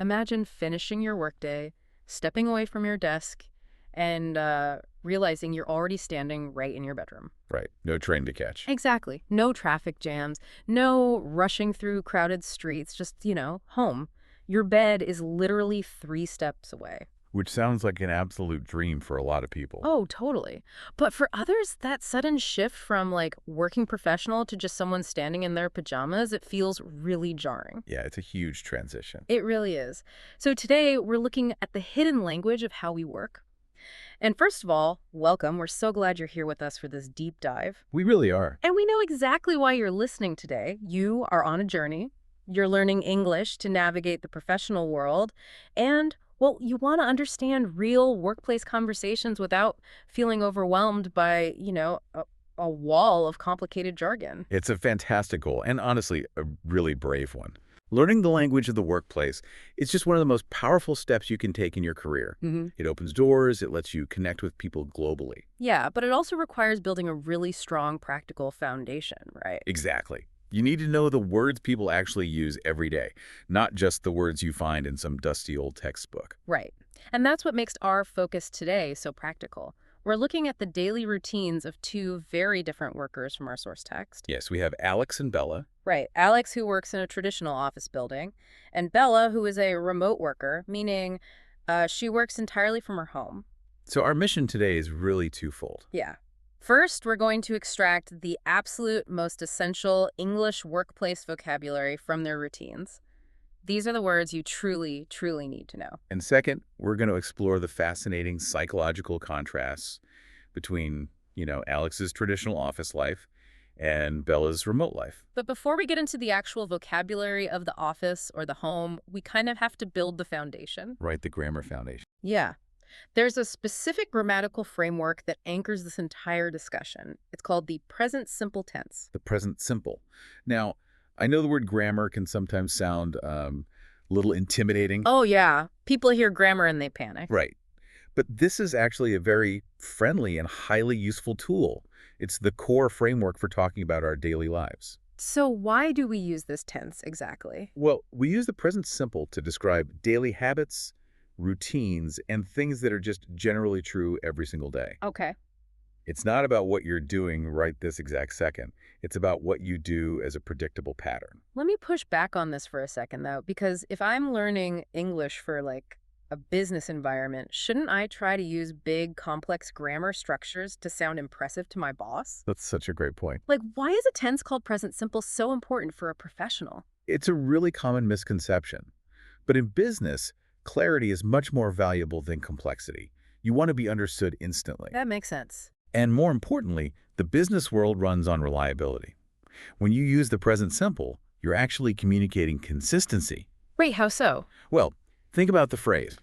Imagine finishing your workday, stepping away from your desk, and realizing you're already standing right in your bedroom. Right. No train to catch. Exactly. No traffic jams, no rushing through crowded streets, just, home. Your bed is literally 3 steps away. Which sounds like an absolute dream for a lot of people. Oh, totally. But for others, that sudden shift from like working professional to just someone standing in their pajamas, it feels really jarring. Yeah, it's a huge transition. It really is. So today we're looking at the hidden language of how we work. And first of all, welcome. We're so glad you're here with us for this deep dive. We really are. And we know exactly why you're listening today. You are on a journey. You're learning English to navigate the professional world. And, well, you want to understand real workplace conversations without feeling overwhelmed by, a wall of complicated jargon. It's a fantastic goal and honestly, a really brave one. Learning the language of the workplace is just one of the most powerful steps you can take in your career. It opens doors, it lets you connect with people globally. Yeah, but it also requires building a really strong practical foundation, right? Exactly. You need to know the words people actually use every day, not just the words you find in some dusty old textbook. Right. And that's what makes our focus today so practical. We're looking at the daily routines of two very different workers from our source text. Yes, we have Alex and Bella. Right. Alex, who works in a traditional office building, and Bella, who is a remote worker, meaning she works entirely from her home. So our mission today is really twofold. Yeah. First, we're going to extract the absolute most essential English workplace vocabulary from their routines. These are the words you truly, truly need to know. And second, we're going to explore the fascinating psychological contrasts between, Alex's traditional office life and Bella's remote life. But before we get into the actual vocabulary of the office or the home, we kind of have to build the foundation. Right, the grammar foundation. Yeah. There's a specific grammatical framework that anchors this entire discussion. It's called the present simple tense. The present simple. Now, I know the word grammar can sometimes sound a little intimidating. Oh, yeah. People hear grammar and they panic. Right. But this is actually a very friendly and highly useful tool. It's the core framework for talking about our daily lives. So why do we use this tense exactly? Well, we use the present simple to describe daily habits, routines, and things that are just generally true every single day. Okay. It's not about what you're doing right this exact second. It's about what you do as a predictable pattern. Let me push back on this for a second, though, because if I'm learning English for like a business environment, shouldn't I try to use big, complex grammar structures to sound impressive to my boss? That's such a great point. Like, why is a tense called present simple so important for a professional? It's a really common misconception. But in business, clarity is much more valuable than complexity. You want to be understood instantly. That makes sense. And more importantly, the business world runs on reliability. When you use the present simple, you're actually communicating consistency. Wait, how so? Well, think about the phrase.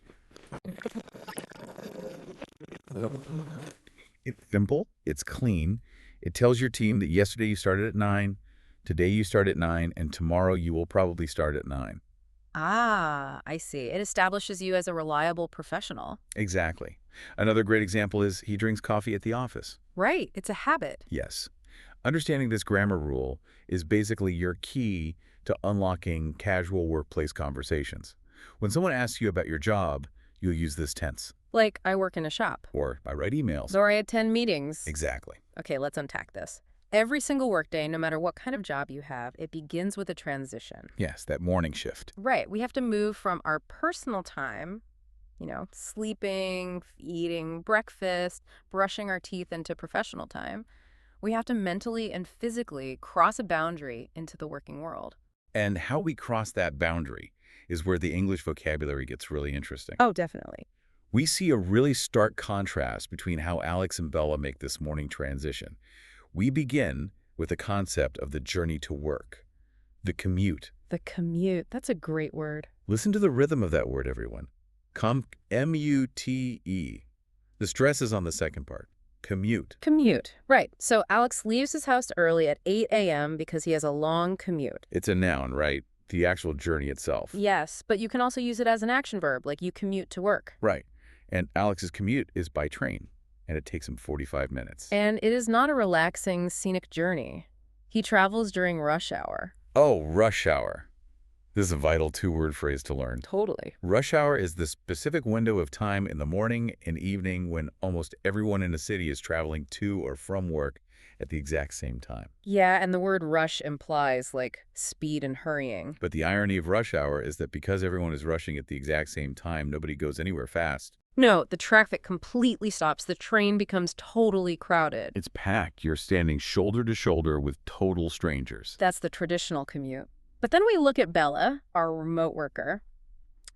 It's simple, it's clean. It tells your team that yesterday you started at 9, today you start at 9, and tomorrow you will probably start at 9. Ah, I see. It establishes you as a reliable professional. Exactly. Another great example is he drinks coffee at the office. Right. It's a habit. Yes. Understanding this grammar rule is basically your key to unlocking casual workplace conversations. When someone asks you about your job, you'll use this tense. Like, I work in a shop. Or I write emails. Or I attend meetings. Exactly. Okay, let's unpack this. Every single workday, no matter what kind of job you have, it begins with a transition. Yes, that morning shift. Right. We have to move from our personal time, sleeping, eating breakfast, brushing our teeth, into professional time. We have to mentally and physically cross a boundary into the working world. And how we cross that boundary is where the English vocabulary gets really interesting. Oh, definitely. We see a really stark contrast between how Alex and Bella make this morning transition. We begin with the concept of the journey to work, the commute. The commute. That's a great word. Listen to the rhythm of that word, everyone. M-U-T-E. The stress is on the second part. Commute. Commute. Right. So Alex leaves his house early at 8 a.m. because he has a long commute. It's a noun, right? The actual journey itself. Yes, but you can also use it as an action verb, like you commute to work. Right. And Alex's commute is by train, and it takes him 45 minutes. And it is not a relaxing, scenic journey. He travels during rush hour. Oh, rush hour. This is a vital two-word phrase to learn. Totally. Rush hour is the specific window of time in the morning and evening when almost everyone in a city is traveling to or from work at the exact same time. Yeah, and the word rush implies, like, speed and hurrying. But the irony of rush hour is that because everyone is rushing at the exact same time, nobody goes anywhere fast. No, the traffic completely stops. The train becomes totally crowded. It's packed. You're standing shoulder to shoulder with total strangers. That's the traditional commute. But then we look at Bella, our remote worker.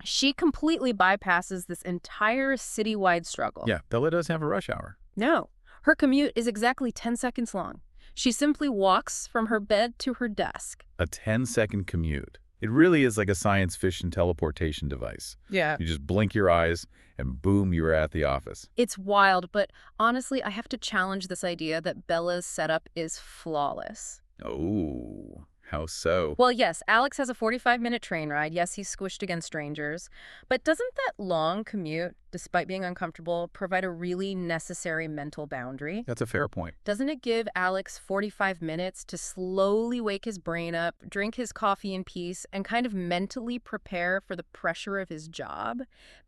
She completely bypasses this entire citywide struggle. Yeah, Bella does have a rush hour. No, her commute is exactly 10 seconds long. She simply walks from her bed to her desk. A 10-second commute. It really is like a science fiction teleportation device. Yeah. You just blink your eyes and boom, you're at the office. It's wild, but honestly, I have to challenge this idea that Bella's setup is flawless. Oh, how so? Well, yes, Alex has a 45-minute train ride. Yes, he's squished against strangers. But doesn't that long commute, despite being uncomfortable, provide a really necessary mental boundary? That's a fair point. Doesn't it give Alex 45 minutes to slowly wake his brain up, drink his coffee in peace, and kind of mentally prepare for the pressure of his job?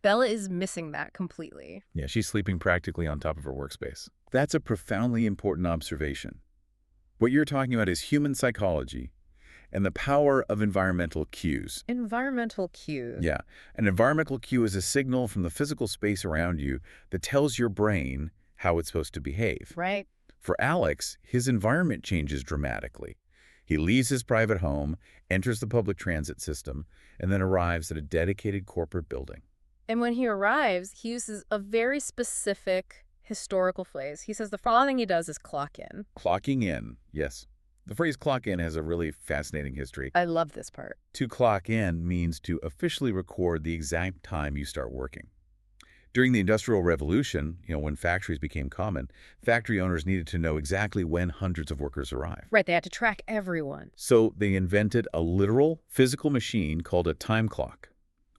Bella is missing that completely. Yeah, she's sleeping practically on top of her workspace. That's a profoundly important observation. What you're talking about is human psychology and the power of environmental cues. Environmental cues. Yeah, an environmental cue is a signal from the physical space around you that tells your brain how it's supposed to behave. Right. For Alex, his environment changes dramatically. He leaves his private home, enters the public transit system, and then arrives at a dedicated corporate building. And when he arrives, he uses a very specific historical phrase. He says the following thing he does is clock in. Clocking in, yes. The phrase clock in has a really fascinating history. I love this part. To clock in means to officially record the exact time you start working. During the Industrial Revolution, when factories became common, factory owners needed to know exactly when hundreds of workers arrived. Right, they had to track everyone. So they invented a literal physical machine called a time clock.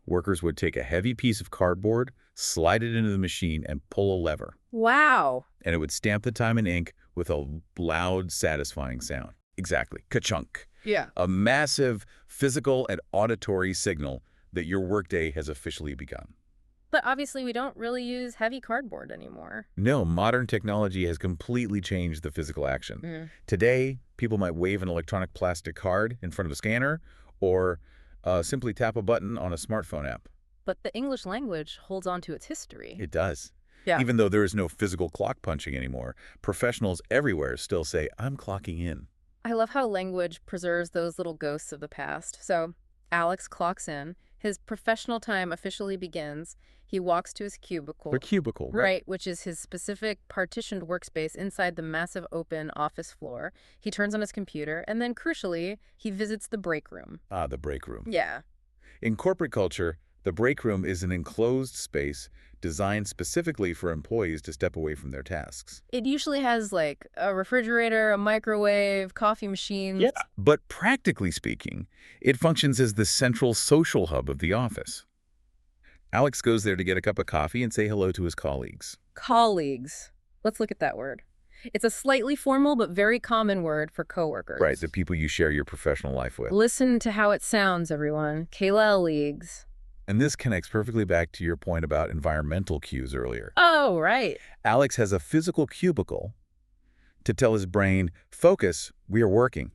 Workers would take a heavy piece of cardboard, slide it into the machine, and pull a lever. Wow. And it would stamp the time in ink with a loud, satisfying sound. Exactly. Ka-chunk. Yeah. A massive physical and auditory signal that your workday has officially begun. But obviously we don't really use heavy cardboard anymore. No, modern technology has completely changed the physical action. Today, people might wave an electronic plastic card in front of a scanner or simply tap a button on a smartphone app. But the English language holds on to its history. It does. Yeah. Even though there is no physical clock punching anymore, professionals everywhere still say, I'm clocking in. I love how language preserves those little ghosts of the past. So Alex clocks in. His professional time officially begins. He walks to his cubicle. A cubicle, Right, which is his specific partitioned workspace inside the massive open office floor. He turns on his computer, and then, crucially, he visits the break room. Ah, the break room. Yeah. In corporate culture, the break room is an enclosed space designed specifically for employees to step away from their tasks. It usually has, like, a refrigerator, a microwave, coffee machines. Yeah. But practically speaking, it functions as the central social hub of the office. Alex goes there to get a cup of coffee and say hello to his colleagues. Colleagues. Let's look at that word. It's a slightly formal but very common word for coworkers. Right, the people you share your professional life with. Listen to how it sounds, everyone. Colleagues. And this connects perfectly back to your point about environmental cues earlier. Oh, right. Alex has a physical cubicle to tell his brain, focus, we are working.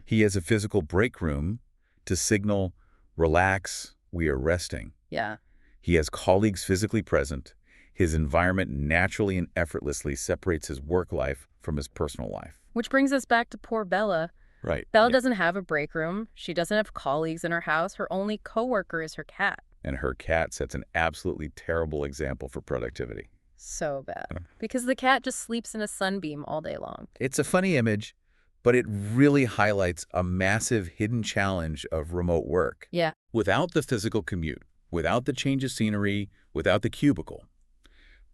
He has a physical break room to signal, relax, we are resting. Yeah. He has colleagues physically present. His environment naturally and effortlessly separates his work life from his personal life. Which brings us back to poor Bella. Right. Bella doesn't have a break room. She doesn't have colleagues in her house. Her only coworker is her cat. And her cat sets an absolutely terrible example for productivity. So bad. Because the cat just sleeps in a sunbeam all day long. It's a funny image, but it really highlights a massive hidden challenge of remote work. Yeah. Without the physical commute, without the change of scenery, without the cubicle,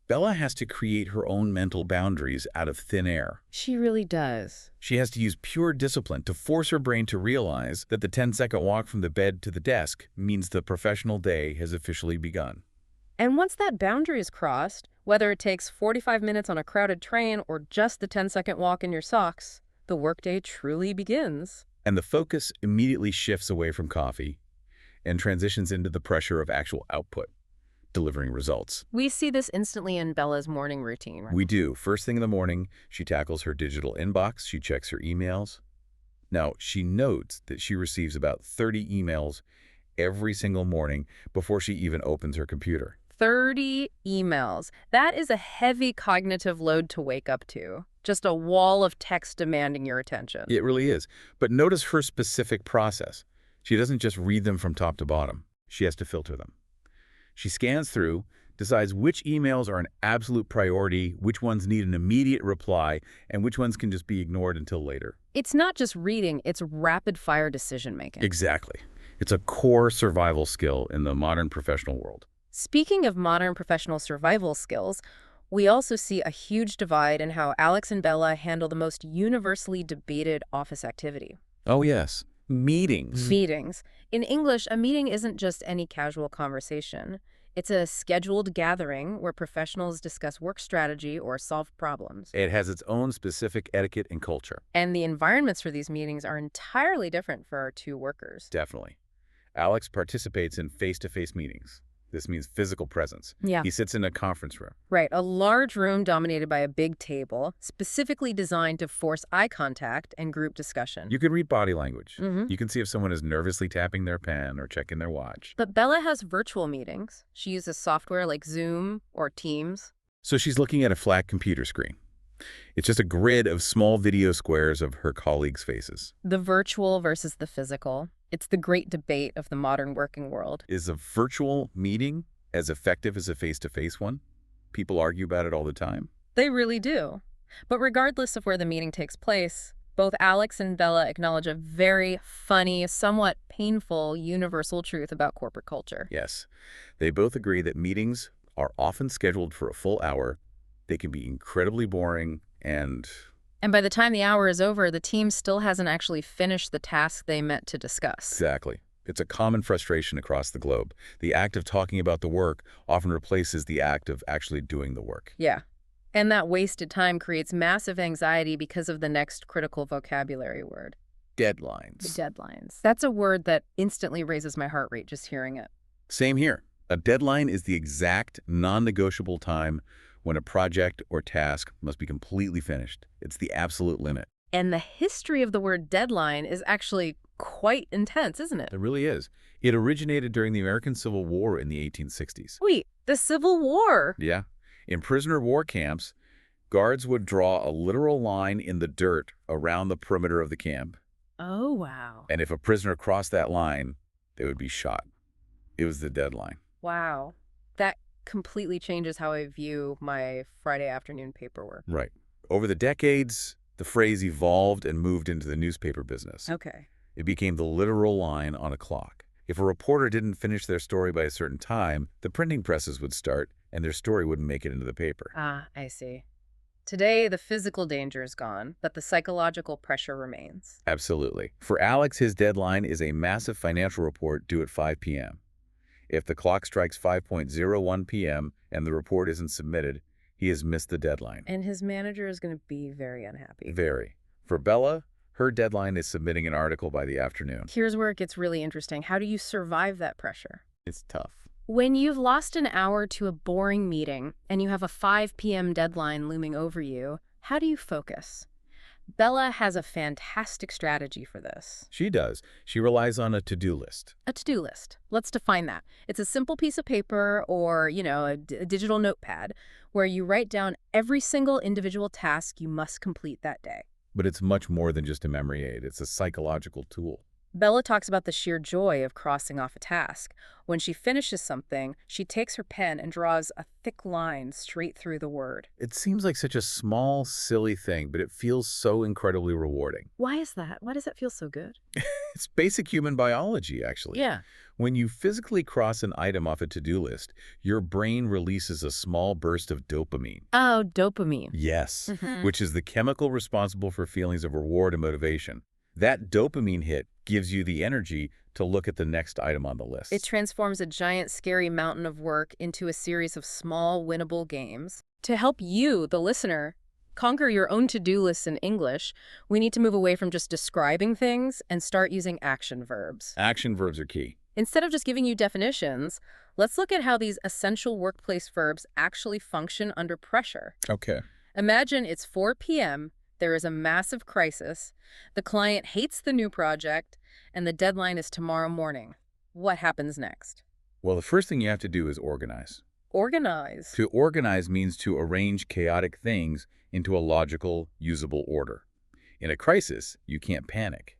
Bella has to create her own mental boundaries out of thin air. She really does. She has to use pure discipline to force her brain to realize that the 10-second walk from the bed to the desk means the professional day has officially begun. And once that boundary is crossed, whether it takes 45 minutes on a crowded train or just the 10-second walk in your socks, the workday truly begins. And the focus immediately shifts away from coffee and transitions into the pressure of actual output, delivering results. We see this instantly in Bella's morning routine, right? We do. First thing in the morning, she tackles her digital inbox. She checks her emails. Now, she notes that she receives about 30 emails every single morning before she even opens her computer. 30 emails. That is a heavy cognitive load to wake up to. Just a wall of text demanding your attention. It really is. But notice her specific process. She doesn't just read them from top to bottom. She has to filter them. She scans through, decides which emails are an absolute priority, which ones need an immediate reply, and which ones can just be ignored until later. It's not just reading, it's rapid-fire decision-making. Exactly. It's a core survival skill in the modern professional world. Speaking of modern professional survival skills, we also see a huge divide in how Alex and Bella handle the most universally debated office activity. Oh, yes. Meetings. Meetings. In English, a meeting isn't just any casual conversation. It's a scheduled gathering where professionals discuss work strategy or solve problems. It has its own specific etiquette and culture. And the environments for these meetings are entirely different for our two workers. Definitely. Alex participates in face-to-face meetings. This means physical presence. Yeah. He sits in a conference room. Right, a large room dominated by a big table, specifically designed to force eye contact and group discussion. You can read body language. Mhm. You can see if someone is nervously tapping their pen or checking their watch. But Bella has virtual meetings. She uses software like Zoom or Teams. So she's looking at a flat computer screen. It's just a grid of small video squares of her colleagues' faces. The virtual versus the physical. It's the great debate of the modern working world. Is a virtual meeting as effective as a face-to-face one? People argue about it all the time. They really do. But regardless of where the meeting takes place, both Alex and Bella acknowledge a very funny, somewhat painful, universal truth about corporate culture. Yes. They both agree that meetings are often scheduled for a full hour. They can be incredibly boring and And by the time the hour is over, the team still hasn't actually finished the task they met to discuss. exactly. It's a common frustration across the globe. The act of talking about the work often replaces the act of actually doing the work. Yeah. And that wasted time creates massive anxiety because of the next critical vocabulary word. Deadlines. Deadlines. That's a word that instantly raises my heart rate just hearing it. Same here. A deadline is the exact non-negotiable time when a project or task must be completely finished. It's the absolute limit. And the history of the word deadline is actually quite intense, isn't it? It really is. It originated during the American Civil War in the 1860s. Wait, the Civil War? Yeah. In prisoner of war camps, guards would draw a literal line in the dirt around the perimeter of the camp. Oh, wow. And if a prisoner crossed that line, they would be shot. It was the deadline. Wow. That completely changes how I view my Friday afternoon paperwork. Right. Over the decades, the phrase evolved and moved into the newspaper business. Okay. It became the literal line on a clock. If a reporter didn't finish their story by a certain time, the printing presses would start and their story wouldn't make it into the paper. Ah, I see. Today, the physical danger is gone, but the psychological pressure remains. Absolutely. For Alex, his deadline is a massive financial report due at 5 p.m. If the clock strikes 5:01 p.m. and the report isn't submitted, he has missed the deadline. And his manager is going to be very unhappy. Very. For Bella, her deadline is submitting an article by the afternoon. Here's where it gets really interesting. How do you survive that pressure? It's tough. When you've lost an hour to a boring meeting and you have a 5 p.m. deadline looming over you, how do you focus? Bella has a fantastic strategy for this. She does. She relies on a to-do list. A to-do list. Let's define that. It's a simple piece of paper or, a digital notepad where you write down every single individual task you must complete that day. But it's much more than just a memory aid. It's a psychological tool. Bella talks about the sheer joy of crossing off a task. When she finishes something, she takes her pen and draws a thick line straight through the word. It seems like such a small, silly thing, but it feels so incredibly rewarding. Why is that? Why does that feel so good? It's basic human biology, actually. Yeah. When you physically cross an item off a to-do list, your brain releases a small burst of dopamine. Oh, dopamine. Yes, Mhm. which is the chemical responsible for feelings of reward and motivation. That dopamine hit gives you the energy to look at the next item on the list. It transforms a giant, scary mountain of work into a series of small, winnable games. To help you, the listener, conquer your own to-do lists in English, we need to move away from just describing things and start using action verbs. Action verbs are key. Instead of just giving you definitions, let's look at how these essential workplace verbs actually function under pressure. Okay. Imagine it's 4 p.m., there is a massive crisis, the client hates the new project, and the deadline is tomorrow morning. What happens next? Well, the first thing you have to do is organize. Organize. To organize means to arrange chaotic things into a logical, usable order. In a crisis, you can't panic.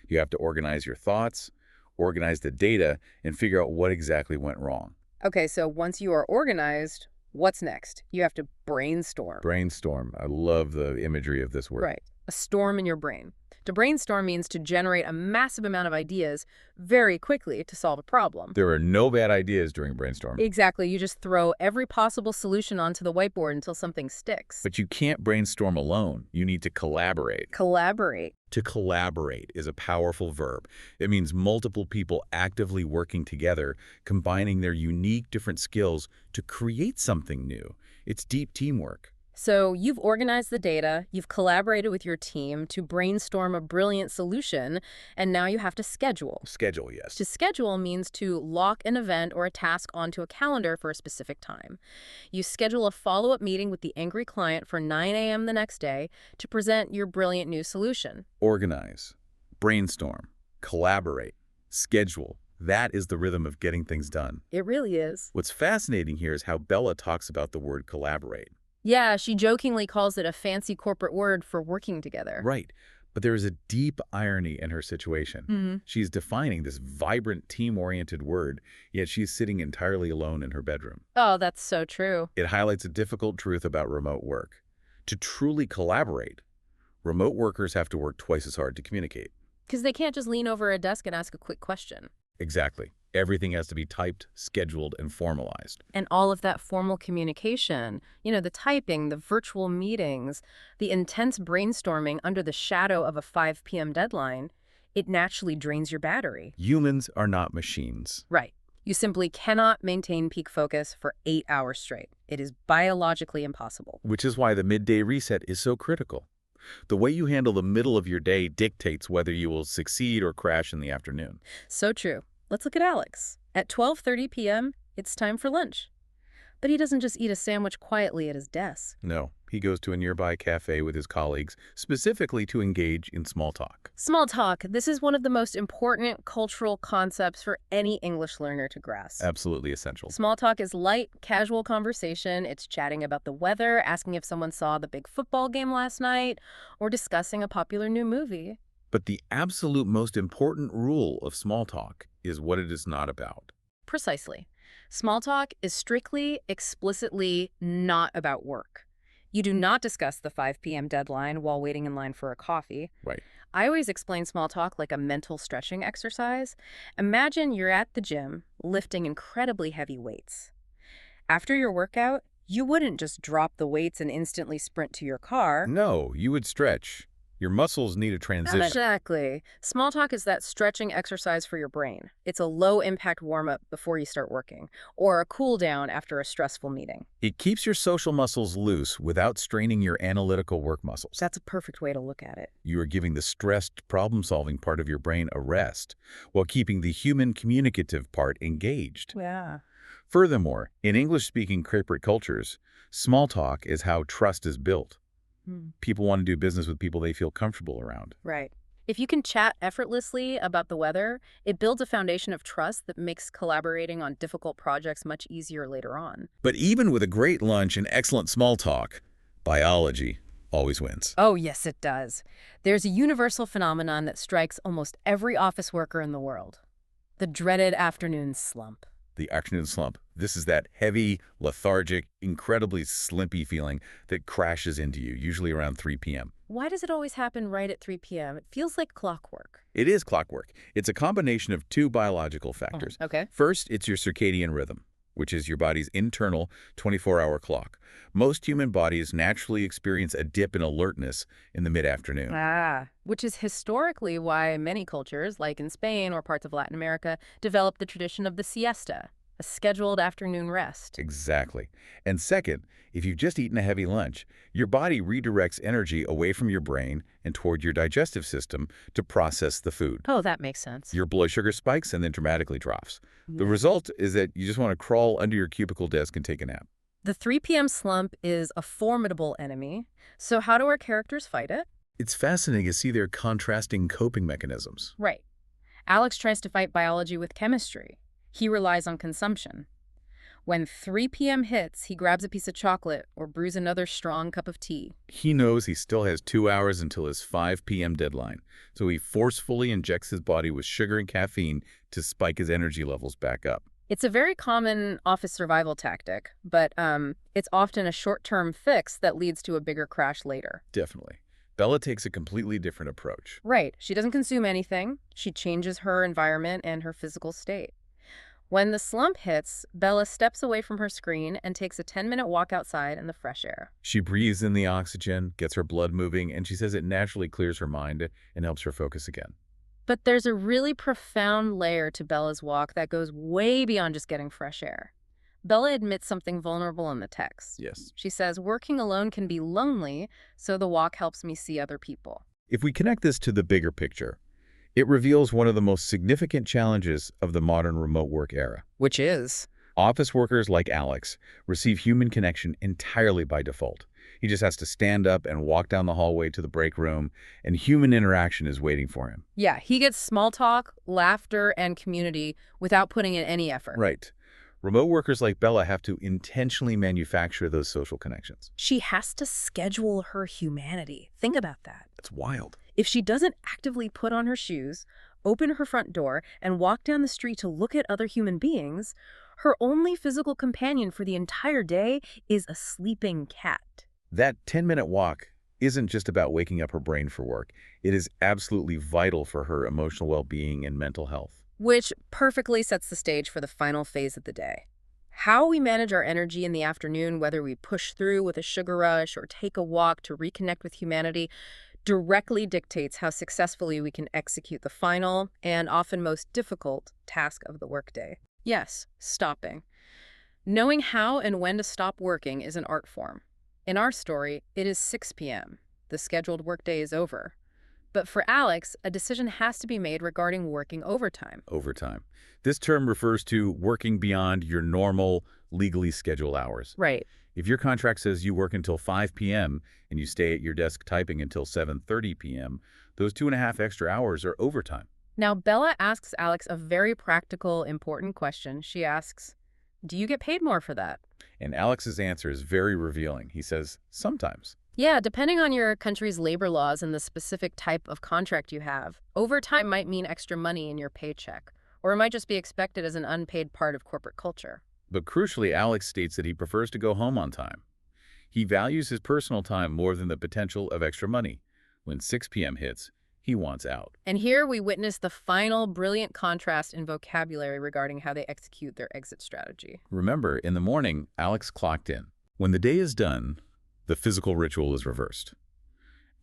You have to organize your thoughts, organize the data, and figure out what exactly went wrong. Okay, so once you are organized, what's next? You have to brainstorm. Brainstorm. I love the imagery of this word. Right. A storm in your brain. To brainstorm means to generate a massive amount of ideas very quickly to solve a problem. There are no bad ideas during brainstorming. Exactly. You just throw every possible solution onto the whiteboard until something sticks. But you can't brainstorm alone. You need to collaborate. Collaborate. To collaborate is a powerful verb. It means multiple people actively working together, combining their unique different skills to create something new. It's deep teamwork. So you've organized the data, you've collaborated with your team to brainstorm a brilliant solution, and now you have to schedule. Schedule, yes. To schedule means to lock an event or a task onto a calendar for a specific time. You schedule a follow-up meeting with the angry client for 9 a.m. the next day to present your brilliant new solution. Organize, brainstorm, collaborate, schedule. That is the rhythm of getting things done. It really is. What's fascinating here is how Bella talks about the word collaborate. Yeah, she jokingly calls it a fancy corporate word for working together. Right. But there is a deep irony in her situation. Mm-hmm. She's defining this vibrant, team-oriented word, yet she's sitting entirely alone in her bedroom. Oh, that's so true. It highlights a difficult truth about remote work. To truly collaborate, remote workers have to work twice as hard to communicate. Because they can't just lean over a desk and ask a quick question. Exactly. Everything has to be typed, scheduled, and formalized. And all of that formal communication, the typing, the virtual meetings, the intense brainstorming under the shadow of a 5 p.m. deadline, it naturally drains your battery. Humans are not machines. Right. You simply cannot maintain peak focus for 8 hours straight. It is biologically impossible. Which is why the midday reset is so critical. The way you handle the middle of your day dictates whether you will succeed or crash in the afternoon. So true. Let's look at Alex. At 12:30 p.m., it's time for lunch. But he doesn't just eat a sandwich quietly at his desk. No, he goes to a nearby cafe with his colleagues, specifically to engage in small talk. Small talk. This is one of the most important cultural concepts for any English learner to grasp. Absolutely essential. Small talk is light, casual conversation. It's chatting about the weather, asking if someone saw the big football game last night, or discussing a popular new movie. But the absolute most important rule of small talk is what it is not about. Precisely. Small talk is strictly, explicitly not about work. You do not discuss the 5 p.m. deadline while waiting in line for a coffee. Right. I always explain small talk like a mental stretching exercise. Imagine you're at the gym lifting incredibly heavy weights. After your workout, you wouldn't just drop the weights and instantly sprint to your car. No, you would stretch. Your muscles need a transition. Exactly. Small talk is that stretching exercise for your brain. It's a low-impact warm-up before you start working, or a cool-down after a stressful meeting. It keeps your social muscles loose without straining your analytical work muscles. That's a perfect way to look at it. You are giving the stressed problem-solving part of your brain a rest, while keeping the human communicative part engaged. Yeah. Furthermore, in English-speaking corporate cultures, small talk is how trust is built. People want to do business with people they feel comfortable around. Right. If you can chat effortlessly about the weather, it builds a foundation of trust that makes collaborating on difficult projects much easier later on. But even with a great lunch and excellent small talk, biology always wins. Oh, yes, it does. There's a universal phenomenon that strikes almost every office worker in the world. The dreaded afternoon slump. The afternoon slump. This is that heavy, lethargic, incredibly slimpy feeling that crashes into you, usually around 3 p.m. Why does it always happen right at 3 p.m.? It feels like clockwork. It is clockwork. It's a combination of two biological factors. Okay. First, it's your circadian rhythm, which is your body's internal 24-hour clock. Most human bodies naturally experience a dip in alertness in the mid-afternoon. Which is historically why many cultures, like in Spain or parts of Latin America, developed the tradition of the siesta, a scheduled afternoon rest. Exactly. And second, if you've just eaten a heavy lunch, your body redirects energy away from your brain and toward your digestive system to process the food. Oh, that makes sense. Your blood sugar spikes and then dramatically drops. The result is that you just want to crawl under your cubicle desk and take a nap. The 3 p.m. slump is a formidable enemy. So how do our characters fight it? It's fascinating to see their contrasting coping mechanisms. Right. Alex tries to fight biology with chemistry. He relies on consumption. When 3 p.m. hits, he grabs a piece of chocolate or brews another strong cup of tea. He knows he still has 2 hours until his 5 p.m. deadline, so he forcefully injects his body with sugar and caffeine to spike his energy levels back up. It's a very common office survival tactic, but it's often a short-term fix that leads to a bigger crash later. Definitely. Bella takes a completely different approach. Right. She doesn't consume anything. She changes her environment and her physical state. When the slump hits, Bella steps away from her screen and takes a 10-minute walk outside in the fresh air. She breathes in the oxygen, gets her blood moving, and she says it naturally clears her mind and helps her focus again. But there's a really profound layer to Bella's walk that goes way beyond just getting fresh air. Bella admits something vulnerable in the text. Yes. She says, working alone can be lonely, so the walk helps me see other people. If we connect this to the bigger picture, it reveals one of the most significant challenges of the modern remote work era. Which is? Office workers like Alex receive human connection entirely by default. He just has to stand up and walk down the hallway to the break room, and human interaction is waiting for him. Yeah, he gets small talk, laughter, and community without putting in any effort. Right. Remote workers like Bella have to intentionally manufacture those social connections. She has to schedule her humanity. Think about that. That's wild. If she doesn't actively put on her shoes, open her front door, and walk down the street to look at other human beings, her only physical companion for the entire day is a sleeping cat. That 10-minute walk isn't just about waking up her brain for work. It is absolutely vital for her emotional well-being and mental health. Which perfectly sets the stage for the final phase of the day. How we manage our energy in the afternoon, whether we push through with a sugar rush or take a walk to reconnect with humanity, directly dictates how successfully we can execute the final and often most difficult task of the workday. Yes, stopping. Knowing how and when to stop working is an art form. In our story, it is 6 p.m. The scheduled workday is over. But for Alex, a decision has to be made regarding working overtime. Overtime. This term refers to working beyond your normal, legally scheduled hours. Right. If your contract says you work until 5 p.m. and you stay at your desk typing until 7:30 p.m., those 2.5 extra hours are overtime. Now, Bella asks Alex a very practical, important question. She asks, do you get paid more for that? And Alex's answer is very revealing. He says, sometimes. Yeah, depending on your country's labor laws and the specific type of contract you have, overtime might mean extra money in your paycheck, or it might just be expected as an unpaid part of corporate culture. But crucially, Alex states that he prefers to go home on time. He values his personal time more than the potential of extra money. When 6 p.m. hits, he wants out. And here we witness the final brilliant contrast in vocabulary regarding how they execute their exit strategy. Remember, in the morning, Alex clocked in. When the day is done, the physical ritual is reversed.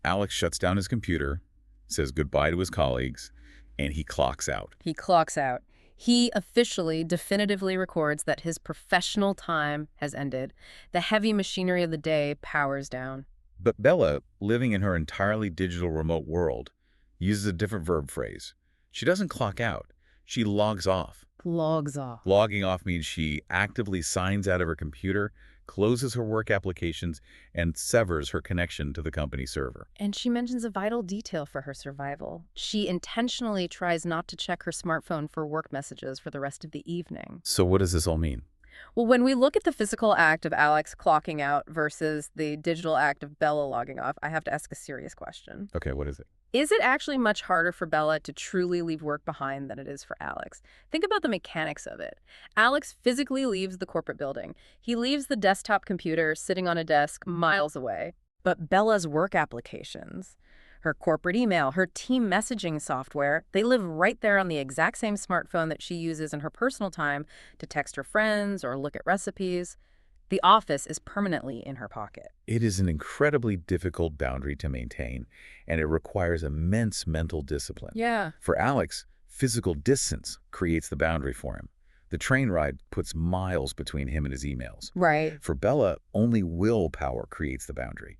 Alex shuts down his computer, says goodbye to his colleagues, and he clocks out. He clocks out. He officially, definitively records that his professional time has ended. The heavy machinery of the day powers down. But Bella, living in her entirely digital remote world, uses a different verb phrase. She doesn't clock out. She logs off. Logs off. Logging off means she actively signs out of her computer, closes her work applications, and severs her connection to the company server. And she mentions a vital detail for her survival. She intentionally tries not to check her smartphone for work messages for the rest of the evening. So what does this all mean? Well, when we look at the physical act of Alex clocking out versus the digital act of Bella logging off, I have to ask a serious question. Okay, what is it? Is it actually much harder for Bella to truly leave work behind than it is for Alex? Think about the mechanics of it. Alex physically leaves the corporate building. He leaves the desktop computer sitting on a desk miles away. But Bella's work applications, her corporate email, her team messaging software, they live right there on the exact same smartphone that she uses in her personal time to text her friends or look at recipes. The office is permanently in her pocket. It is an incredibly difficult boundary to maintain, and it requires immense mental discipline. Yeah. For Alex, physical distance creates the boundary for him. The train ride puts miles between him and his emails. Right. For Bella, only willpower creates the boundary.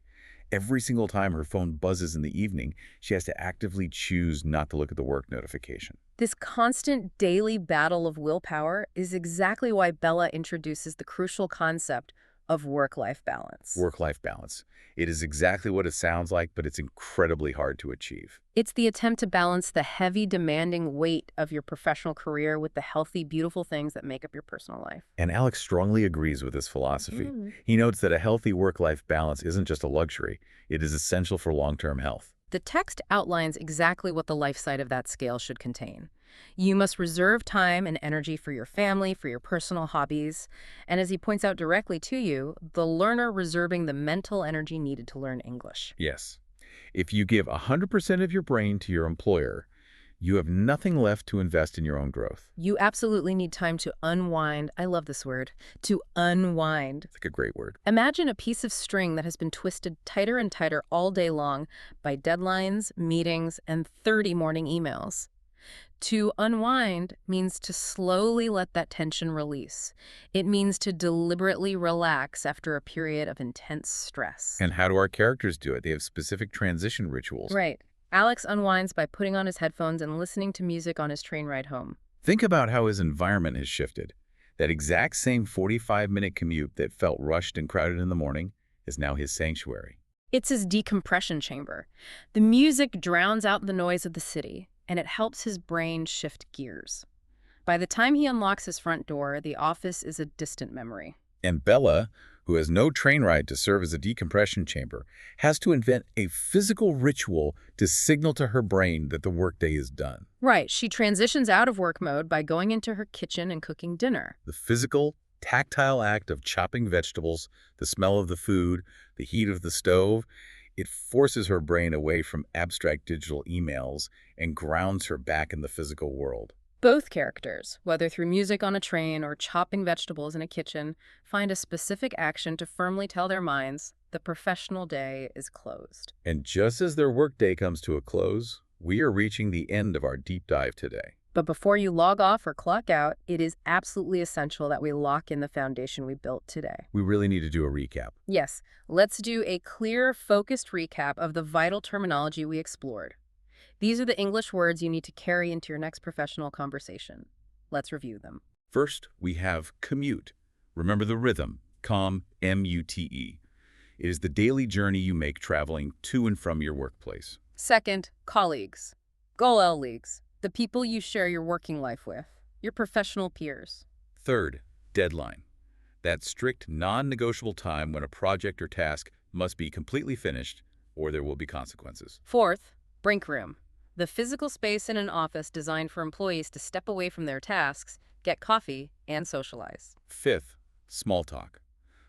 Every single time her phone buzzes in the evening, she has to actively choose not to look at the work notification. This constant daily battle of willpower is exactly why Bella introduces the crucial concept of work-life balance. Work-life balance. It is exactly what it sounds like, but it's incredibly hard to achieve. It's the attempt to balance the heavy, demanding weight of your professional career with the healthy, beautiful things that make up your personal life. And Alex strongly agrees with this philosophy. He notes that a healthy work-life balance isn't just a luxury, it is essential for long-term health. The text outlines exactly what the life side of that scale should contain. You must reserve time and energy for your family, for your personal hobbies, and as he points out directly to you, the learner reserving the mental energy needed to learn English. Yes. If you give 100% of your brain to your employer, you have nothing left to invest in your own growth. You absolutely need time to unwind. I love this word, to unwind. It's like a great word. Imagine a piece of string that has been twisted tighter and tighter all day long by deadlines, meetings, and 30 morning emails. To unwind means to slowly let that tension release. It means to deliberately relax after a period of intense stress. And how do our characters do it? They have specific transition rituals. Right. Alex unwinds by putting on his headphones and listening to music on his train ride home. Think about how his environment has shifted. That exact same 45-minute commute that felt rushed and crowded in the morning is now his sanctuary. It's his decompression chamber. The music drowns out the noise of the city, and it helps his brain shift gears. By the time he unlocks his front door, the office is a distant memory. And Bella, who has no train ride to serve as a decompression chamber, has to invent a physical ritual to signal to her brain that the workday is done. Right, she transitions out of work mode by going into her kitchen and cooking dinner. The physical, tactile act of chopping vegetables, the smell of the food, the heat of the stove, it forces her brain away from abstract digital emails and grounds her back in the physical world. Both characters, whether through music on a train or chopping vegetables in a kitchen, find a specific action to firmly tell their minds the professional day is closed. And just as their workday comes to a close, we are reaching the end of our deep dive today. But before you log off or clock out, it is absolutely essential that we lock in the foundation we built today. We really need to do a recap. Yes, let's do a clear, focused recap of the vital terminology we explored. These are the English words you need to carry into your next professional conversation. Let's review them. First, we have commute. Remember the rhythm, COM-M-U-T-E. It is the daily journey you make traveling to and from your workplace. Second, colleagues. Colleagues, the people you share your working life with, your professional peers. Third, deadline. That strict, non-negotiable time when a project or task must be completely finished or there will be consequences. Fourth, break room. The physical space in an office designed for employees to step away from their tasks, get coffee, and socialize. Fifth, small talk.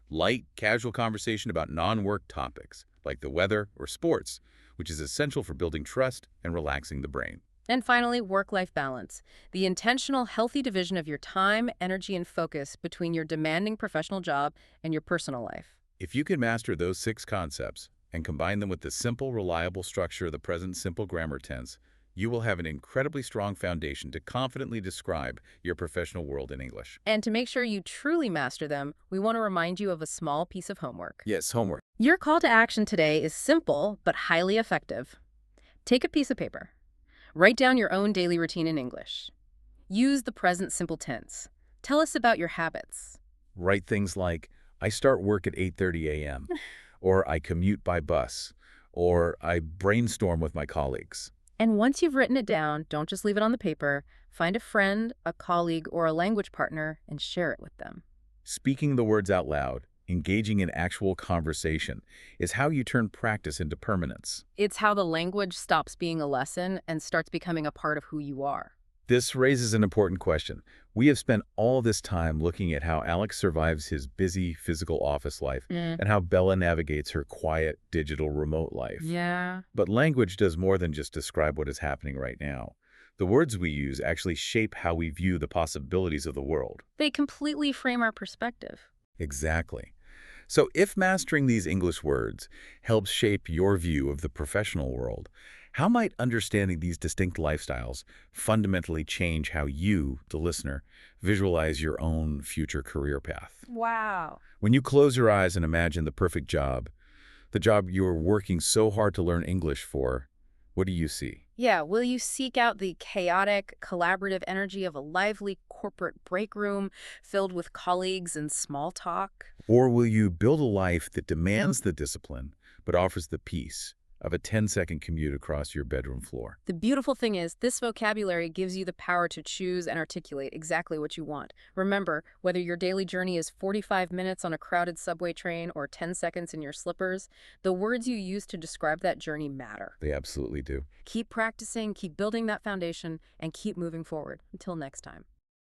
Light, casual conversation about non-work topics, like the weather or sports, which is essential for building trust and relaxing the brain. And finally, work-life balance. The intentional, healthy division of your time, energy, and focus between your demanding professional job and your personal life. If you can master those 6 concepts and combine them with the simple, reliable structure of the present simple grammar tense, you will have an incredibly strong foundation to confidently describe your professional world in English. And to make sure you truly master them, we want to remind you of a small piece of homework. Yes, homework. Your call to action today is simple but highly effective. Take a piece of paper. Write down your own daily routine in English. Use the present simple tense. Tell us about your habits. Write things like, I start work at 8:30 a.m., or I commute by bus, or I brainstorm with my colleagues. And once you've written it down, don't just leave it on the paper. Find a friend, a colleague, or a language partner and share it with them. Speaking the words out loud, engaging in actual conversation, is how you turn practice into permanence. It's how the language stops being a lesson and starts becoming a part of who you are. This raises an important question. We have spent all this time looking at how Alex survives his busy physical office life and how Bella navigates her quiet digital remote life. Yeah. But language does more than just describe what is happening right now. The words we use actually shape how we view the possibilities of the world. They completely frame our perspective. Exactly. So if mastering these English words helps shape your view of the professional world, How might understanding these distinct lifestyles fundamentally change how you, the listener, visualize your own future career path? Wow. When you close your eyes and imagine the job you're working so hard to learn English for, what do you see? Yeah, will you seek out the chaotic, collaborative energy of a lively corporate break room filled with colleagues and small talk? Or will you build a life that demands the discipline but offers the peace of a 10-second commute across your bedroom floor? The beautiful thing is, this vocabulary gives you the power to choose and articulate exactly what you want. Remember, whether your daily journey is 45 minutes on a crowded subway train or 10 seconds in your slippers, the words you use to describe that journey matter. They absolutely do. Keep practicing, keep building that foundation, and keep moving forward. Until next time.